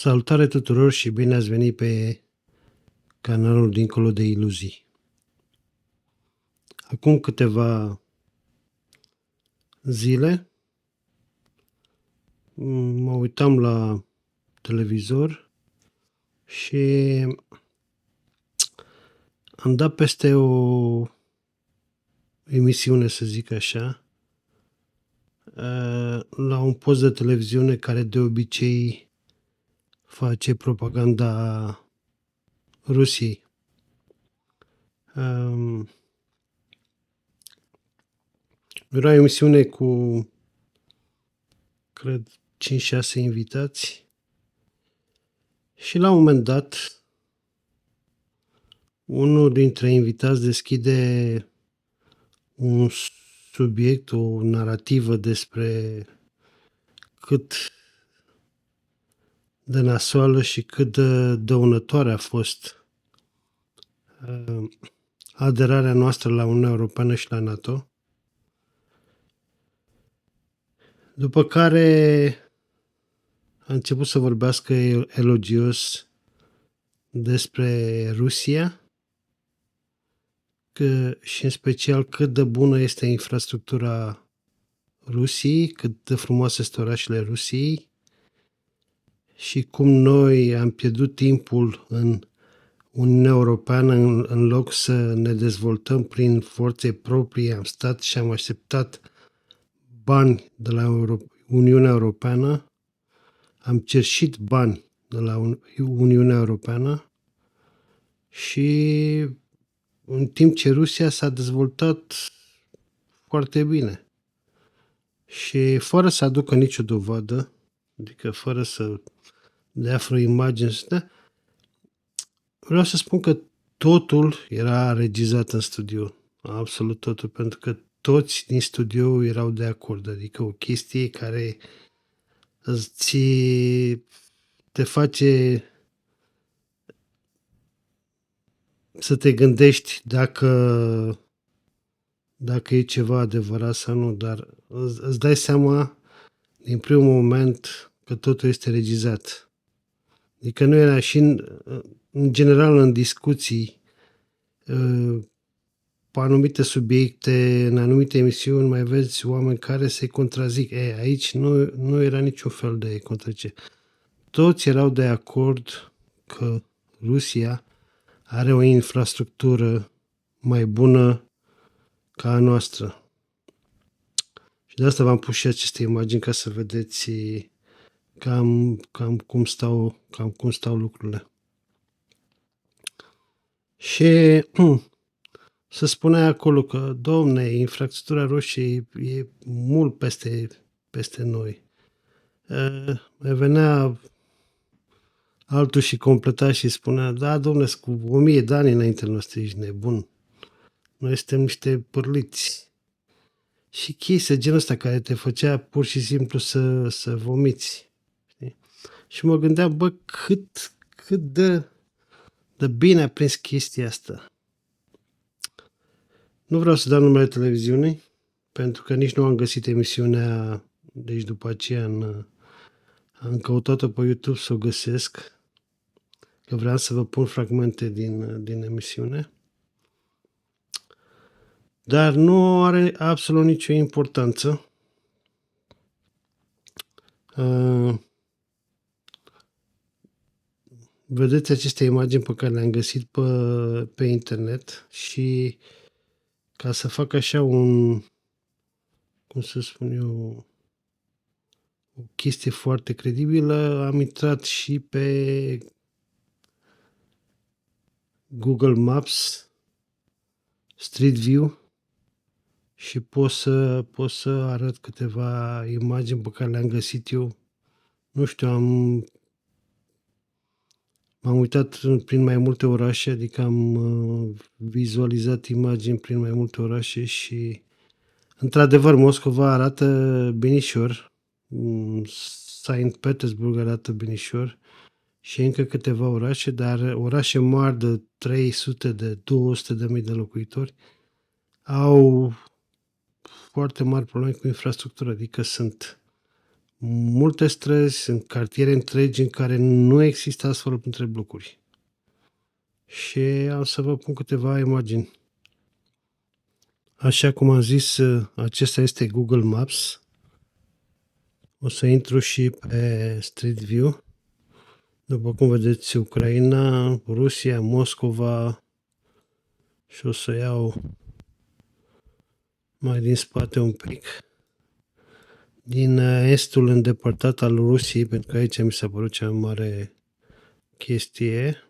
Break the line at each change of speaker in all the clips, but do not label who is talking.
Salutare tuturor și bine ați venit pe canalul Dincolo de Iluzii. Acum câteva zile mă uitam la televizor și am dat peste o emisiune, să zic așa, la un post de televiziune care de obicei face propaganda Rusiei. Era o emisiune cu, cred, 5-6 invitați și la un moment dat unul dintre invitați deschide un subiect, o narrativă despre cât de nasoală și cât de dăunătoare a fost aderarea noastră la Uniunea Europeană și la NATO. După care a început să vorbească elogios despre Rusia și în special cât de bună este infrastructura Rusiei, cât de frumoase sunt orașele Rusiei și cum noi am pierdut timpul în Uniunea Europeană în loc să ne dezvoltăm prin forțe proprii. Am stat și am așteptat bani de la Uniunea Europeană, am cerșit bani de la Uniunea Europeană și în timp ce Rusia s-a dezvoltat foarte bine și fără să aducă nicio dovadă, adică fără să dea vreo imagine, vreau să spun că totul era regizat în studio, absolut totul, pentru că toți din studio erau de acord, adică o chestie care te face să te gândești dacă e ceva adevărat sau nu, dar îți dai seama din primul moment că totul este regizat. Adică nu era și în general în discuții pe anumite subiecte, în anumite emisiuni mai vezi oameni care se contrazic. Aici nu era niciun fel de contrazice. Toți erau de acord că Rusia are o infrastructură mai bună ca a noastră. Și de asta v-am pus și aceste imagini ca să vedeți cam cum stau lucrurile. Și se spunea acolo că, domne, infrastructura Rusiei e mult peste noi. Mai venea altul și completa și spunea, da, domne, cu 1000 de ani înainte noastră, ești nebun. Noi suntem niște pârliți. Și chestia genul ăsta care te făcea pur și simplu să vomiți. Știi? Și mă gândeam, bă, cât de bine a prins chestia asta. Nu vreau să dau numele televiziunii, pentru că nici nu am găsit emisiunea, deci după aceea am căutat-o pe YouTube să o găsesc, că vreau să vă pun fragmente din emisiune. Dar nu are absolut nicio importanță. Vedeți aceste imagini pe care le-am găsit pe internet și ca să fac așa cum să spun eu, o chestie foarte credibilă, am intrat și pe Google Maps, Street View și pot să arăt câteva imagini pe care le-am găsit eu. Nu știu, m-am uitat prin mai multe orașe, adică am vizualizat imagini prin mai multe orașe și într-adevăr Moscova arată binișor, Saint Petersburg arată binișor și încă câteva orașe, dar orașe mari de 300 de 200 de mii de locuitori au foarte mari probleme cu infrastructura, adică sunt multe străzi, sunt cartiere întregi în care nu există asfalt între blocuri. Și am să vă pun câteva imagini. Așa cum am zis, acesta este Google Maps. O să intru și pe Street View. După cum vedeți, Ucraina, Rusia, Moscova, și o să iau mai din spate un pic. Din estul îndepărtat al Rusiei, pentru că aici mi s-a părut cea mai mare chestie.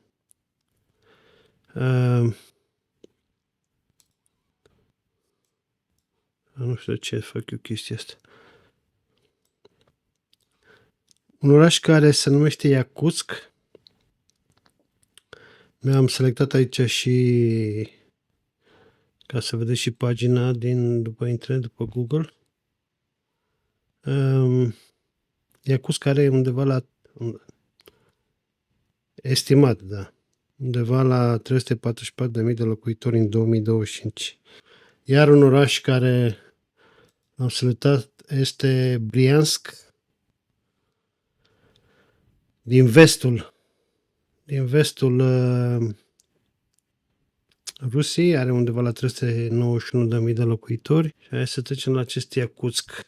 Nu știu de ce fac eu chestia asta. Un oraș care se numește Iacutsk. Mi-am selectat aici și ca să vedeți și pagina după internet, după Google. Iacutsk are undeva la estimat, da, undeva la 344.000 de locuitori în 2025. Iar un oraș care am selectat este Briansk, din vestul Rusiei, are undeva la 391.000 de locuitori. Și hai să trecem la acest Iacutsk.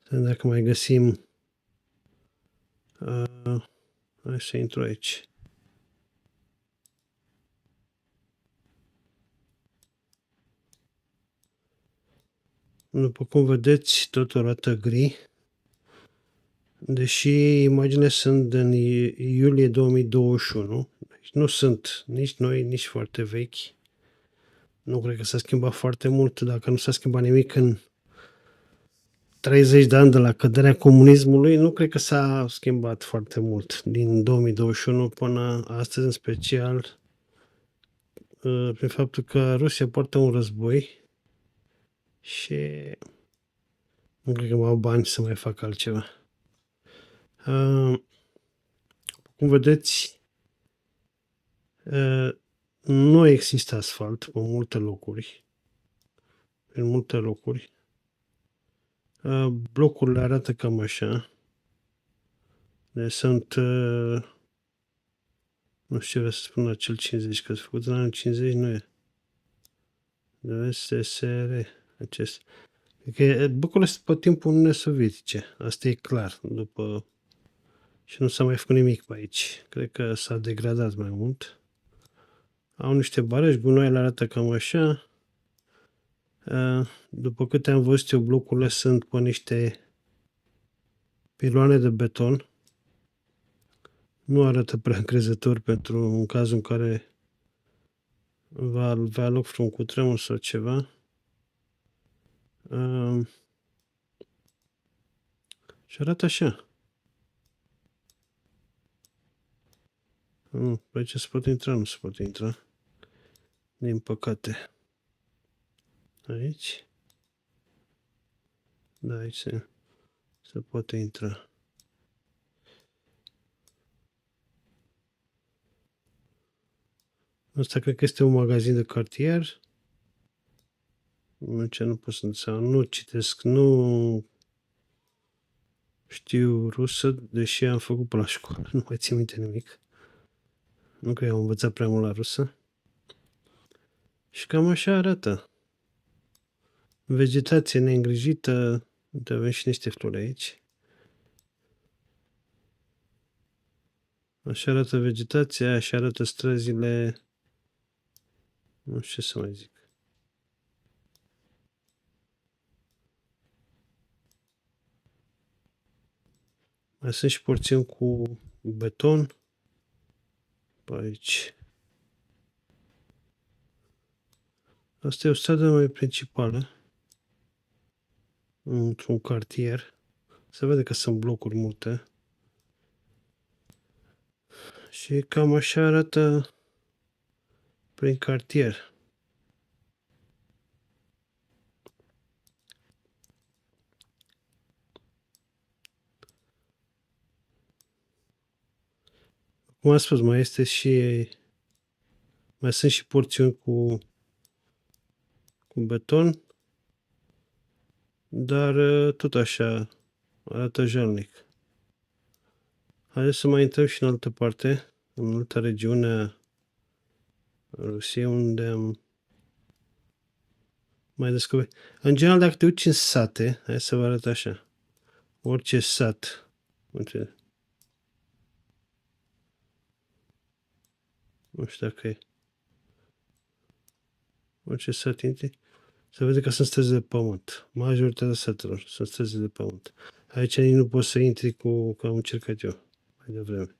Să dacă mai găsim. Hai să intru aici. După cum vedeți, totul arată gri. Deși imaginile sunt din iulie 2021, deci nu sunt nici noi, nici foarte vechi. Nu cred că s-a schimbat foarte mult, dacă nu s-a schimbat nimic în 30 de ani de la căderea comunismului, nu cred că s-a schimbat foarte mult din 2021 până astăzi, în special prin faptul că Rusia poartă un război și nu cred că mai au bani să mai facă altceva. Cum vedeți, nu există asfalt în multe locuri. În multe locuri. Blocurile arată cam așa. Deci sunt, nu știu ce vreau să spun acel 50, că s-a făcut în anul 50, nu e. SSR, acest. Adică blocurile sunt pe timpul Uniunii Sovietice, asta e clar, după. Și nu s-a mai făcut nimic pe aici. Cred că s-a degradat mai mult. Au niște barăci, gunoaiele arată cam așa. După câte am văzut eu, blocurile sunt pe niște piloane de beton. Nu arată prea încrezător pentru un caz în care va avea loc vreun cutremur sau ceva. Și arată așa. Pe aici se poate intra? Nu se poate intra. Din păcate. Aici. Da, aici se poate intra. Asta cred că este un magazin de cartier. Ce nu pot să înțeleg. Nu citesc, nu știu rusă, deși am făcut pe la școală. Nu mai țin minte nimic. Nu cred că am învățat prea mult la rusă. Și cam așa arată. Vegetație neîngrijită. Uite, avem și niște flori aici. Așa arată vegetația, așa arată străzile. Nu știu ce să mai zic. Mai sunt și porțiuni cu beton. Pe aici. Asta e o stradă mai principală. Într-un cartier. Se vede că sunt blocuri multe. Și cam așa arată prin cartier. Cum am spus, mai este și Mai sunt și porțiuni cu beton, dar tot așa arată jalnic. Haideți să mai intrăm și în altă parte, în altă regiune a Rusiei, unde am mai descoperit. În general, dacă te uiți în sate, hai să vă arăt așa. Orice sat, nu știu dacă e. Orice sat intri, se vede că sunt străzi de pământ. Majoritatea satelor sunt străzi de pământ. Aici nici nu poți să intri cu, că am încercat eu mai devreme.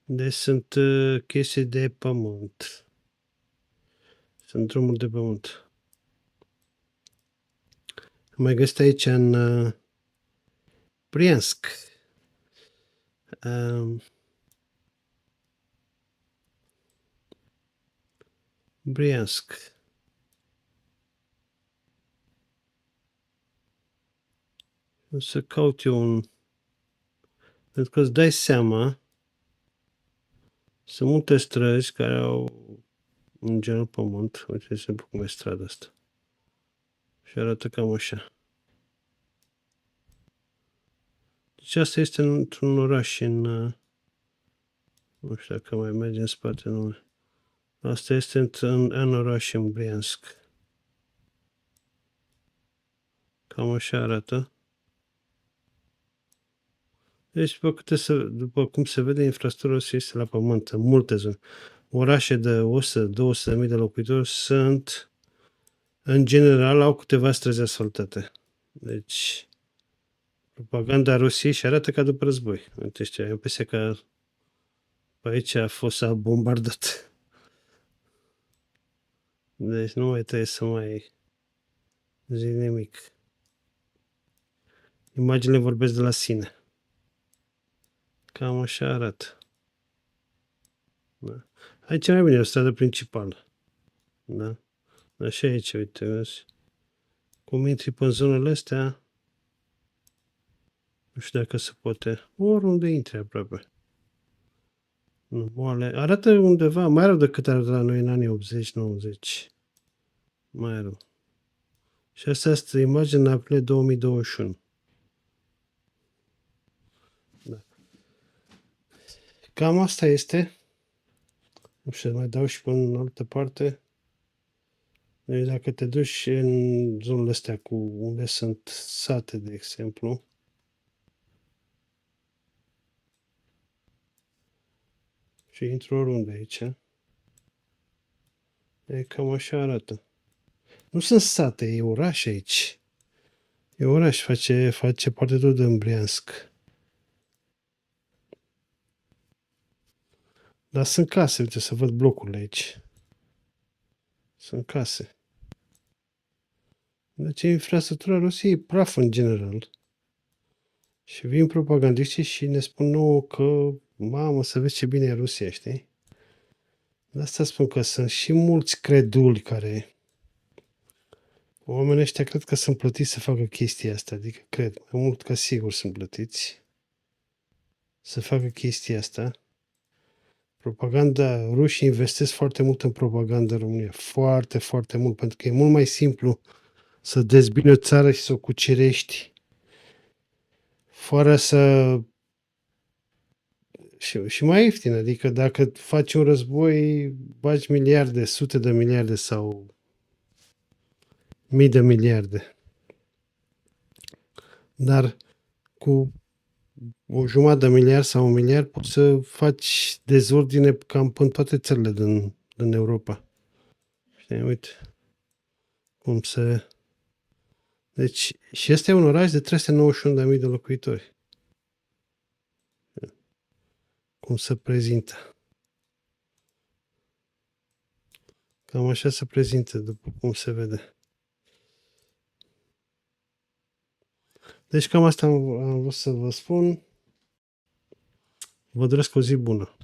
Deci sunt chestii de pământ. Sunt drumuri de pământ. Am mai găsit aici în Briansk. Briansk. O să caut eu un... Pentru că îți dai seama, sunt multe străzi care au în genul pământ. Uite, de exemplu, cum e strada asta. Și arată cam așa. Deci asta este într-un oraș în... nu știu dacă mai merge în spate, nu. Asta este în oraș în Briansk. Cam așa arată. Deci, după cum se vede, infrastructura este la pământ, în multe zone. Orașe de 100-200.000 de locuitori sunt, în general, au câteva străzi asfaltate. Deci, propaganda Rusiei și arată ca după război. Uite, știa, eu impresia că pe aici s-a bombardat. Deci nu mai trebuie să mai zic nimic. Imaginile vorbesc de la sine. Cam așa arată. Da. Aici mai bine, o stradă principală. Da? Așa aici, uite, vezi? Cum intri pe zonele astea, nu știu dacă se poate. Oriunde intri aproape. Nu, moale. Arată undeva, mai rău decât arată la noi în anii 80-90. Mai rău. Și asta este imagine în aprilie 2021. Da. Cam asta este. Nu știu, mai dau și pe în altă parte. Deci dacă te duci în zonele astea cu unde sunt sate, de exemplu, și intru oriunde aici, e cam așa arată. Nu sunt sate, e oraș aici. E oraș, face parte tot din Briansk. Dar sunt case, uite, să văd blocurile aici. Sunt case. Deci infrastructura Rusiei e praf în general. Și vin propagandiștii și ne spun nouă că, mamă, să vezi ce bine e Rusia, știi? De asta spun că sunt și mulți creduli care... Oamenii ăștia cred că sunt plătiți să facă chestia asta, adică cred, mai mult ca sigur sunt plătiți să facă chestia asta. Propaganda, rușii investesc foarte mult în propaganda în România, foarte, foarte mult, pentru că e mult mai simplu să dezbini o țară și să o cucerești fără să... Și mai ieftin, adică dacă faci un război, bagi miliarde, sute de miliarde sau mii de miliarde. Dar cu o jumătate de miliard sau un miliard poți să faci dezordine cam în toate țările din Europa. Știi, uite cum se... Deci, și este un oraș de 391.000 de locuitori. Cum se prezintă. Cam așa se prezintă, după cum se vede. Deci cam asta am vrut să vă spun. Vă doresc o zi bună.